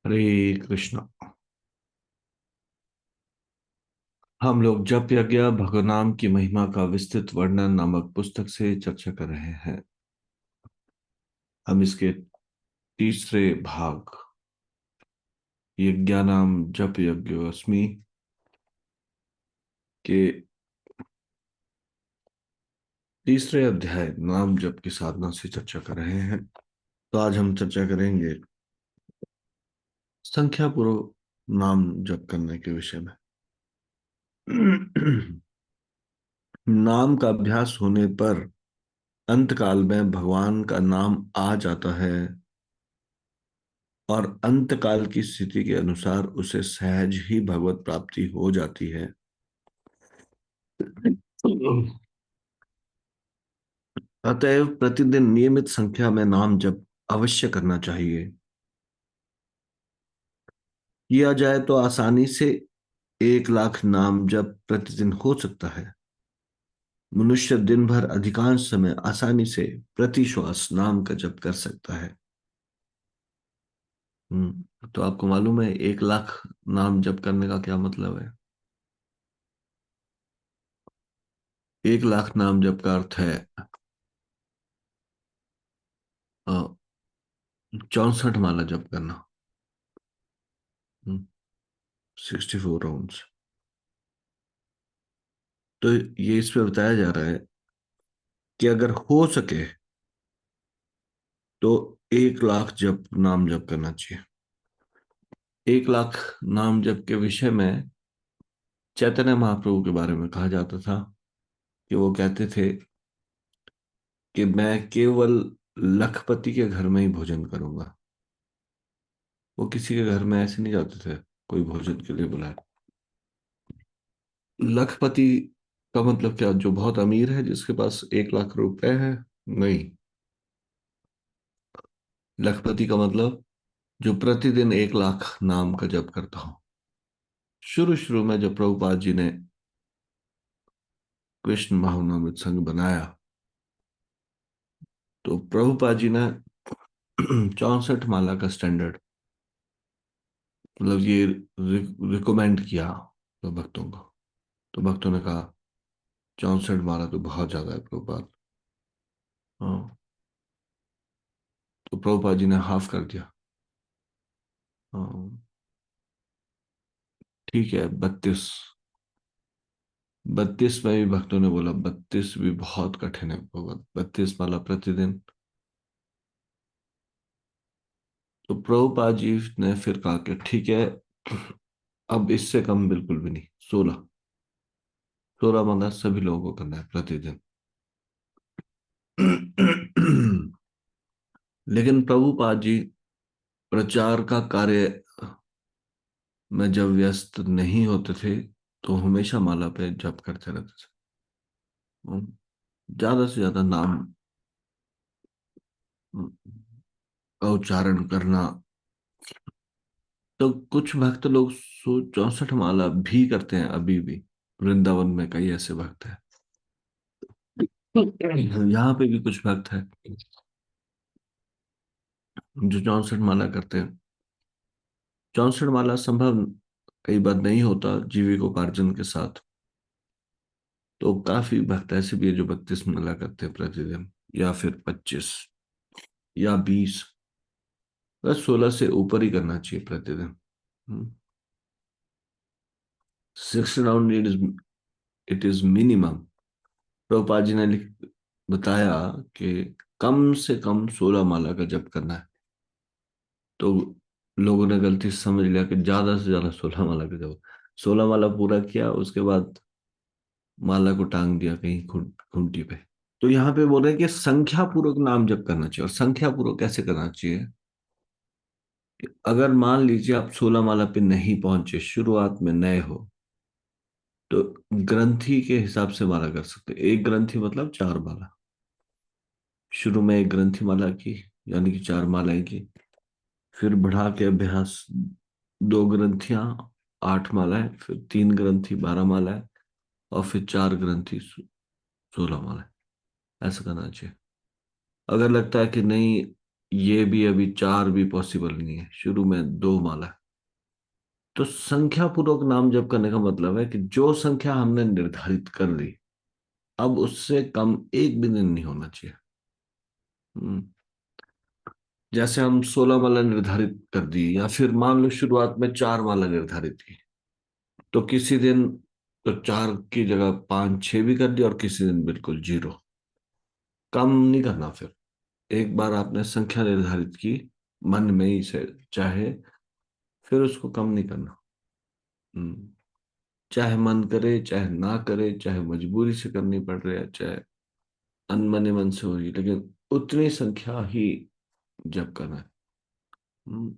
हरे कृष्णा। हम लोग जप यज्ञ भगवनाम की महिमा का विस्तृत वर्णन नामक पुस्तक से चर्चा कर रहे हैं। हम इसके तीसरे भाग यज्ञानाम जप यज्ञोस्मि के तीसरे अध्याय नाम जप की साधना से चर्चा कर रहे हैं। तो आज हम चर्चा करेंगे संख्या पूर्वक नाम जप करने के विषय में। नाम का अभ्यास होने पर अंत काल में भगवान का नाम आ जाता है और अंत काल की स्थिति के अनुसार उसे सहज ही भगवत प्राप्ति हो जाती है। अतएव प्रतिदिन नियमित संख्या में नाम जप अवश्य करना चाहिए। किया जाए तो आसानी से 1 लाख नाम जप प्रतिदिन हो सकता है। मनुष्य दिन भर अधिकांश समय आसानी से प्रति श्वास नाम का जप कर सकता है। तो आपको मालूम है 1 लाख नाम जप करने का क्या मतलब है? 1 लाख नाम जप का अर्थ है 64 माला जप करना। 64 राउंड्स। तो ये इस पे बताया जा रहा है कि अगर हो सके तो 1 लाख जप नाम जप करना चाहिए। 1 लाख नाम जप के विषय में चैतन्य महाप्रभु के बारे में कहा जाता था कि वो कहते थे कि मैं केवल लखपति के घर में ही भोजन करूंगा। वो किसी के घर में ऐसे नहीं जाते थे कोई भोजन के लिए बुलाए। लखपति का मतलब क्या, जो बहुत अमीर है जिसके पास 1 लाख रुपए है? नहीं। लखपति का मतलब जो प्रतिदिन 1 लाख नाम का जप करता हो। शुरू शुरू में जब प्रभुपाद जी ने कृष्ण महामृत संघ बनाया तो प्रभुपाद जी ने 64 माला का स्टैंडर्ड, मतलब ये रिकमेंड किया तो भक्तों को। तो भक्तों ने कहा 64 माला तो बहुत ज्यादा है प्रभुपाद। हाँ। तो प्रभुपाद जी ने हाफ कर दिया। हाँ, ठीक है 32। 32 में भी भक्तों ने बोला 32 भी बहुत कठिन है प्रभुपाद, 32 माला प्रतिदिन। तो प्रभुपाद जी ने फिर कहा कि ठीक है, अब इससे कम बिल्कुल भी नहीं। 16। 16 माला सभी लोगों को करना है प्रतिदिन। लेकिन प्रभुपाद जी प्रचार का कार्य में जब व्यस्त नहीं होते थे तो हमेशा माला पे जप करते रहते थे। ज्यादा से ज्यादा नाम का उच्चारण करना। तो कुछ भक्त लोग 64 माला भी करते हैं अभी भी। वृंदावन में कई ऐसे भक्त हैं। यहाँ पे भी कुछ भक्त हैं जो 64 माला करते हैं। 64 माला संभव कई बार नहीं होता जीविकोपार्जन के साथ। तो काफी भक्त ऐसे भी है जो 32 माला करते हैं प्रतिदिन, या फिर 25 या 20। बस 16 से ऊपर ही करना चाहिए प्रतिदिन। 6 round it is minimum. Prabhupada ji ने बताया कि कम से कम 16 माला का जप करना है। तो लोगों ने गलती से समझ लिया कि ज्यादा से ज्यादा 16 माला का जप। 16 माला पूरा किया, उसके बाद माला को टांग दिया कहीं खूंटी पे। तो यहाँ पे बोल रहे हैं कि संख्या पूर्वक नाम जप करना चाहिए। और संख्या पूर्वक कैसे करना चाहिए? अगर मान लीजिए आप 16 माला पे नहीं पहुंचे, शुरुआत में नए हो, तो ग्रंथि के हिसाब से माला कर सकते हैं। एक ग्रंथि मतलब 4 माला। शुरू में एक ग्रंथि माला की, यानी कि 4 मालाएं की। फिर बढ़ा के अभ्यास 2 ग्रंथियां 8 मालाएं, फिर 3 ग्रंथि 12 मालाएं, और फिर 4 ग्रंथि 16 मालाएं। ऐसा करना चाहिए। अगर लगता है कि नहीं ये भी अभी चार भी पॉसिबल नहीं है, शुरू में दो माला है। तो संख्या पूर्वक नाम जप करने का मतलब है कि जो संख्या हमने निर्धारित कर ली, अब उससे कम एक भी दिन नहीं होना चाहिए। हम्म, जैसे हम 16 माला निर्धारित कर दी, या फिर मान लो शुरुआत में चार माला निर्धारित की, तो किसी दिन तो चार की जगह पांच छह भी कर दिया, और किसी दिन बिल्कुल जीरो। कम नहीं करना फिर। एक बार आपने संख्या निर्धारित की मन में ही से, चाहे, फिर उसको कम नहीं करना। हम्म, चाहे मन करे चाहे ना करे, चाहे मजबूरी से करनी पड़ रही है, चाहे अनमने मन से हो रही है, लेकिन उतनी संख्या ही जप करना है। हम्म।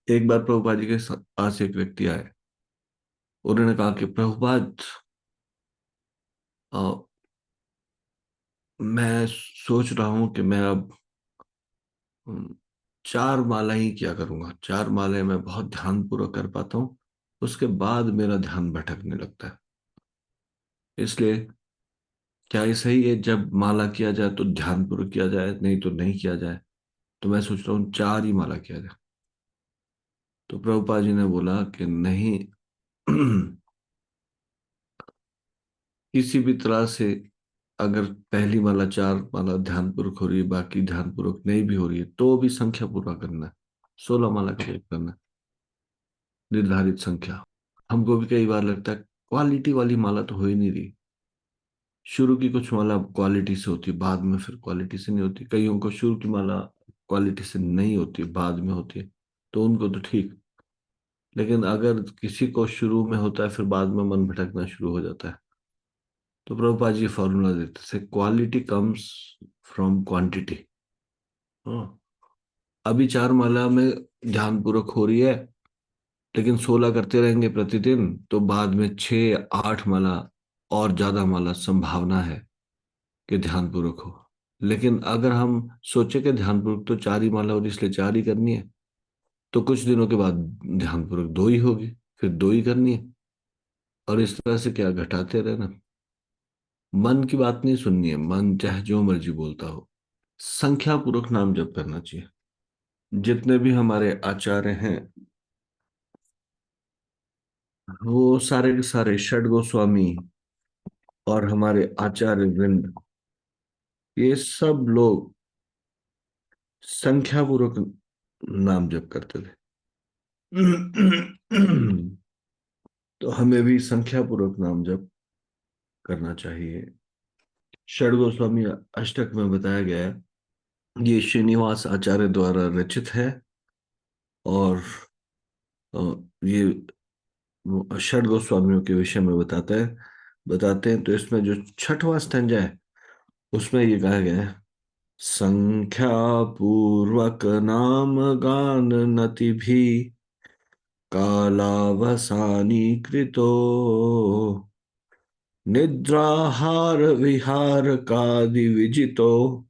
एक बार प्रभुपाद जी के पास एक व्यक्ति आए। उन्होंने कहा कि प्रभुपाद, अ, मैं सोच रहा हूं कि मैं अब हम्म, चार माला ही क्या करूंगा। चार माला मैं बहुत ध्यान पूर्वक कर पाता हूँ, उसके बाद मेरा ध्यान भटकने लगता है। इसलिए क्या ये सही है जब माला किया जाए तो ध्यान पूर्वक किया जाए, नहीं तो नहीं किया जाए? तो मैं सोच रहा हूँ चार ही माला किया जाए। तो प्रभुपाद जी ने बोला कि नहीं, किसी भी तरह से अगर पहली माला चार माला ध्यान पूर्वक हो रही है, बाकी ध्यान पूर्वक नहीं भी हो रही है, तो भी संख्या पूरा करना है। 16 माला का जप करना है, निर्धारित संख्या। हमको भी कई बार लगता है क्वालिटी वाली माला तो हो ही नहीं रही। शुरू की कुछ माला क्वालिटी से होती है, बाद में फिर क्वालिटी से नहीं होती। कईयों को शुरू की माला क्वालिटी से नहीं होती, बाद में होती है, तो उनको तो ठीक। लेकिन अगर किसी को शुरू में होता है फिर बाद में मन भटकना शुरू हो जाता है, तो प्रभुपाद जी फॉर्मूला देते थे, क्वालिटी कम्स फ्रॉम क्वांटिटी। हाँ, अभी चार माला में ध्यान पूर्वक हो रही है, लेकिन 16 करते रहेंगे प्रतिदिन, तो बाद में छः आठ माला और ज्यादा माला संभावना है कि ध्यान पूर्वक हो। लेकिन अगर हम सोचे कि ध्यान पूर्वक तो चार ही माला हो रही, इसलिए चार ही करनी है, तो कुछ दिनों के बाद ध्यान पूर्वक दो ही होगी, फिर दो ही करनी है। और इस तरह से क्या घटाते रहना। मन की बात नहीं सुननी है, मन चाहे जो मर्जी बोलता हो, संख्या पूर्वक नाम जप करना चाहिए। जितने भी हमारे आचार्य हैं, वो सारे के सारे षड गोस्वामी और हमारे आचार्य वृंद, ये सब लोग संख्या पूर्वक नाम जप करते थे। तो हमें भी संख्या पूर्वक नाम जप करना चाहिए। षड गोस्वामी अष्टक में बताया गया है, ये श्रीनिवास आचार्य द्वारा रचित है। और अ, ये वो षड गोस्वामियों के विषय में बताते हैं। तो इसमें जो छठवां स्टैंजा है, उसमें ये कहा गया है, संख्या पूर्वक नाम गान नति भी कालावसानी कृतो निद्राहार विहार कादि विजितो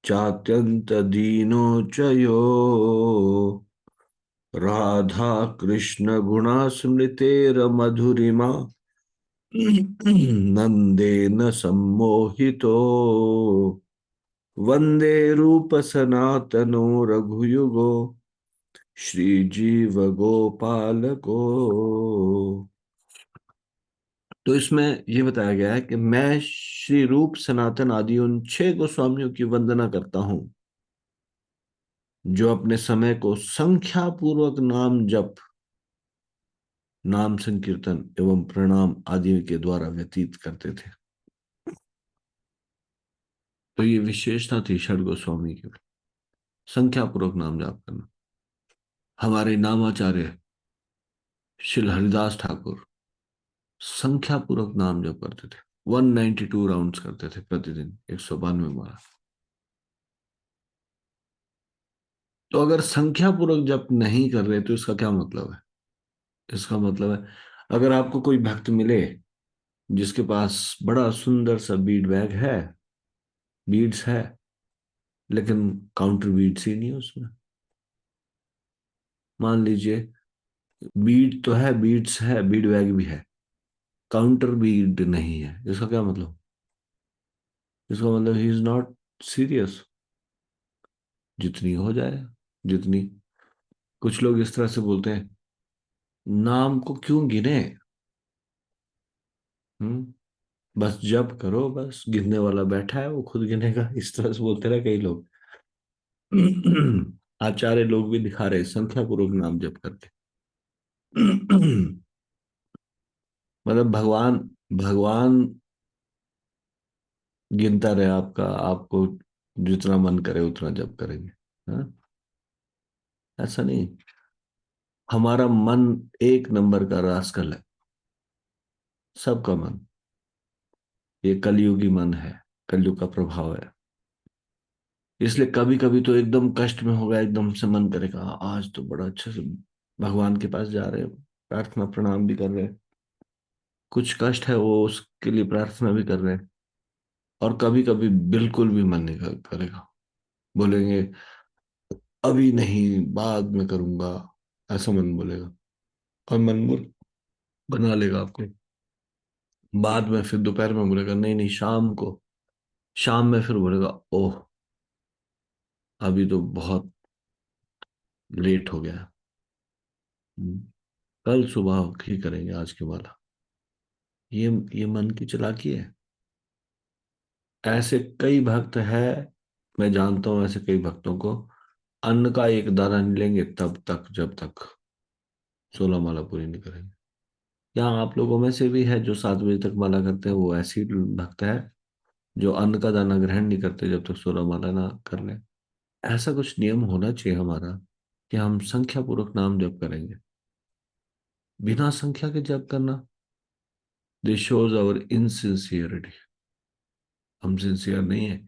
चात्यंत दीनो चयो राधा कृष्ण गुणा स्मृतेर मधुरिमा नंदेन सम्मोहितो वंदे रूप सनातनो रघुयुगो श्रीजीव गोपाल को। तो इसमें यह बताया गया है कि मैं श्री रूप सनातन आदि उन छह गोस्वामियों की वंदना करता हूं, जो अपने समय को संख्या पूर्वक नाम जप, नाम संकीर्तन एवं प्रणाम आदि के द्वारा व्यतीत करते थे। तो ये विशेषता थी षड गोस्वामी की, संख्या पूर्वक नाम जाप करना। हमारे नामाचार्य श्री हरिदास ठाकुर संख्या पूर्वक नाम जप करते थे, 192 राउंड्स करते थे प्रतिदिन, 192 बार। तो अगर संख्या पूर्वक जप नहीं कर रहे तो इसका क्या मतलब है? इसका मतलब है, अगर आपको कोई भक्त मिले जिसके पास बड़ा सुंदर सा बीड बैग है, बीड्स है, लेकिन काउंटर बीड्स ही नहीं है उसमें। मान लीजिए बीड तो है, बीड्स है, बीड बैग भी है, काउंटर बीड नहीं है, इसका क्या मतलब? इसका मतलब ही इज नॉट सीरियस। जितनी हो जाए, जितनी। कुछ लोग इस तरह से बोलते हैं, नाम को क्यों गिने। हम्म। बस जप करो, बस गिनने वाला बैठा है, वो खुद गिनेगा, इस तरह से बोलते रहे कई लोग। आचार्य लोग भी दिखा रहे संख्या पूर्वक नाम जप करके। मतलब भगवान, भगवान गिनता रहे आपका, आपको जितना मन करे उतना जप करेंगे। हाँ? ऐसा नहीं। हमारा मन एक नंबर का रास्कल है, सबका मन। ये कलयुगी मन है, कलयुग का प्रभाव है। इसलिए कभी कभी तो एकदम कष्ट में होगा, एकदम से मन करेगा आज तो बड़ा अच्छे से भगवान के पास जा रहे हैं, प्रार्थना प्रणाम भी कर रहे हैं। कुछ कष्ट है वो उसके लिए प्रार्थना भी कर रहे हैं। और कभी कभी बिल्कुल भी मन नहीं करेगा, बोलेंगे अभी नहीं, बाद में करूंगा, ऐसा मन बोलेगा। और मन बना लेगा आपको। बाद में फिर दोपहर में बोलेगा नहीं नहीं, शाम को। शाम में फिर बोलेगा ओह, अभी तो बहुत लेट हो गया। हम्म, कल सुबह ही करेंगे आज के वाला। ये मन की चालाकी है। ऐसे कई भक्त है, मैं जानता हूं ऐसे कई भक्तों को, अन्न का एक दाना नहीं लेंगे तब तक जब तक 16 माला पूरी नहीं करेंगे। यहाँ आप लोगों में से भी है जो 7 बजे तक माला करते हैं, वो ऐसे ही भक्त है जो अन्न का दाना ग्रहण नहीं करते जब तक 16 माला ना कर ले। ऐसा कुछ नियम होना चाहिए हमारा, कि हम संख्या पूर्वक नाम जप करेंगे। बिना संख्या के जप करना, दिस शोज आवर इनसिंसियरिटी। हम सिंसियर नहीं है,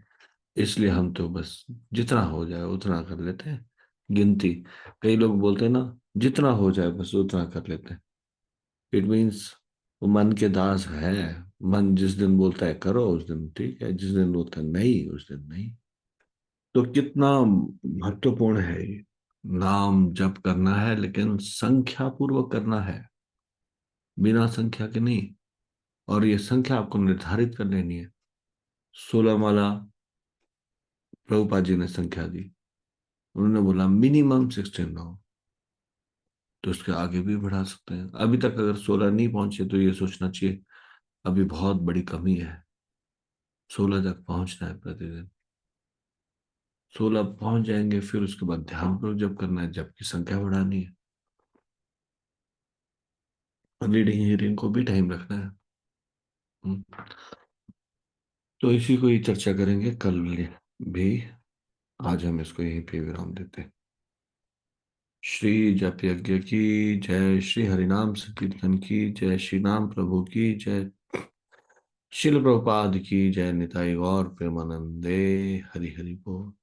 इसलिए हम तो बस जितना हो जाए उतना कर लेते हैं। गिनती, कई लोग बोलते हैं ना, जितना हो जाए बस उतना कर लेते हैं। इट मीन्स वो मन के दास है। मन जिस दिन बोलता है करो उस दिन ठीक है, जिस दिन बोलता है नहीं उस दिन नहीं। तो कितना महत्वपूर्ण है ये। नाम जप करना है लेकिन संख्या पूर्वक करना है, बिना संख्या के नहीं। और ये संख्या आपको निर्धारित कर लेनी है। 16 माला प्रभुपाद जी ने संख्या दी, उन्होंने बोला मिनिमम 16 हो। तो उसके आगे भी बढ़ा सकते हैं। अभी तक अगर 16 नहीं पहुंचे तो ये सोचना चाहिए अभी बहुत बड़ी कमी है, 16 तक पहुंचना है प्रतिदिन। 16 पहुंच जाएंगे, फिर उसके बाद ध्यान पूर्वक जब करना है, जब की संख्या बढ़ानी है। रीडिंग हीरिंग को भी टाइम रखना है। हम्म। तो इसी को ही चर्चा करेंगे कल भी। आज हम इसको यहीं पे विराम देते हैं। श्री जप यज्ञ की जय, श्री हरिनाम संकीर्तन की जय, श्री नाम प्रभु की जय, शिल प्रभुपाद की जय, निताई गौर प्रेमानंदे। हरि हरि बोल।